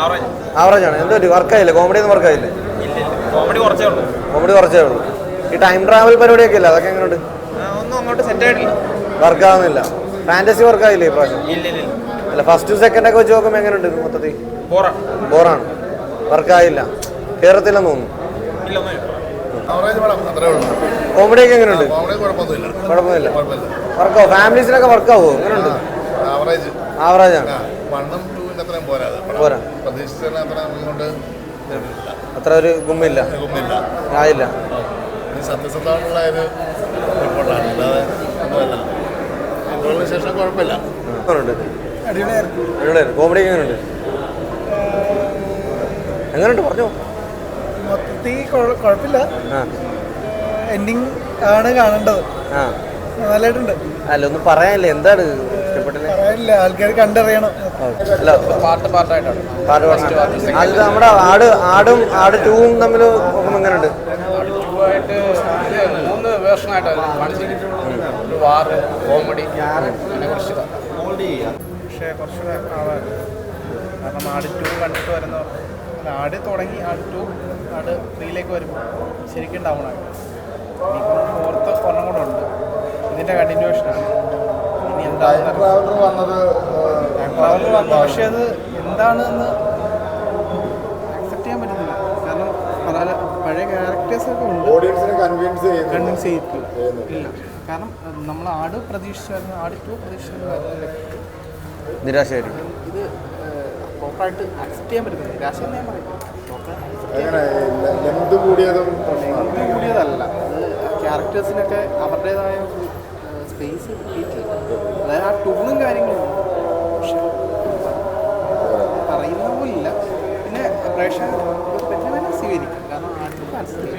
Average ആണ്. എന്തോ വർക്കായില്ലേ? Comedy ഒന്നും വർക്കായില്ലേ? കോമഡി കുറച്ചേ ഉള്ളൂ. ഈ ടൈം ട്രാവൽ പരിപാടിയൊക്കെ ഇല്ല, അതൊക്കെ എങ്ങനെയുണ്ട്? വർക്ക് ആവുന്നില്ല. ഫാന്റസി വർക്ക് ആയില്ലേ ഈ പ്രാവശ്യം? അല്ല, ഫസ്റ്റ് സെക്കൻഡ് ഒക്കെ വെച്ച് നോക്കുമ്പോൾ എങ്ങനെയുണ്ട്? മൊത്തത്തിൽ ബോറാണ്, വർക്കായില്ല, കേരളത്തിലെന്ന് തോന്നുന്നു. കോമഡി ഒക്കെ എങ്ങനെയുണ്ട്? കുഴപ്പമൊന്നുമില്ല. വർക്കാവോ? ഫാമിലീസിനൊക്കെ വർക്കാവോ? എങ്ങനെയുണ്ട്? ആവറേജ് ആണ്. പോരാ, അത്ര ഒരു ഗുമ്മില്ല, ആയില്ല. സത്യസന്ധമായിട്ടുള്ള ഒരു റിപ്പോർട്ടാണ്, അല്ലാതെ ശേഷം കുഴപ്പമില്ല. കോമഡി എങ്ങനെയുണ്ട്? എങ്ങനെയുണ്ട് പറഞ്ഞോ. മൊത്തത്തിൽ കുഴപ്പമില്ല. എൻഡിങ് ആണ് കാണേണ്ടത്. നല്ലതായിട്ടുണ്ട്. അല്ല, ഒന്നും പറയാനില്ല. എന്താണ് ഇഷ്ടപ്പെട്ടില്ല? പറയാനില്ല, ആൾക്കാർ കണ്ടറിയണം. അല്ല, പാട്ടായിട്ടാണ്. അത് നമ്മുടെ ആട് 2 തമ്മിൽ എങ്ങനെയുണ്ട്? മൂന്ന് വേർഷനായിട്ടാണ് വാറ്, കോമഡി, പക്ഷേ കുറച്ചുകൂടെ ആവാറ്. കാരണം ആട് 2 കണ്ടിട്ട് വരുന്ന ആട് തുടങ്ങി, ആട് 2 ആട് 3ലേക്ക് വരുമ്പോൾ ശരിക്കും ഡൗൺ ആയി. ഇനിയിപ്പോൾ 4th ഒരെണ്ണം കൂടെ ഉണ്ട്, ഇതിൻ്റെ കണ്ടിന്യൂവേഷനാണ്. ഇനി എന്താണെന്ന് ടൈം ട്രാവലർ വന്നു, പക്ഷേ അത് എന്താണെന്ന് അക്സെപ്റ്റ് ചെയ്യാൻ പറ്റുന്നില്ല. കാരണം പഴയ ക്യാരക്ടേഴ്സൊക്കെ ഉണ്ട്, കൺവിൻസ് ചെയ്യില്ല. കാരണം നമ്മൾ ആട് പ്രതീക്ഷിച്ചായിരുന്നു, ആട് 2 പ്രതീക്ഷിച്ചായിരുന്നു, നിരാശയായിരിക്കും. ഇത് പ്രോപ്പറായിട്ട് അക്സെപ്റ്റ് ചെയ്യാൻ പറ്റുന്നില്ല. നിരാശ എന്ന് ഞാൻ പറയും. കൂടിയതല്ല, അത് ക്യാരക്ടേഴ്സിനൊക്കെ അവരുടേതായ ഒരു സ്പേസ് കിട്ടിയിട്ടില്ല. അതായത് ആ ടൂണും കാര്യങ്ങളും പക്ഷെ പറയുന്ന പോലില്ല. പിന്നെ പ്രേക്ഷകർ സ്വീകരിക്കും, കാരണം ആർക്കും മനസ്സിലായി.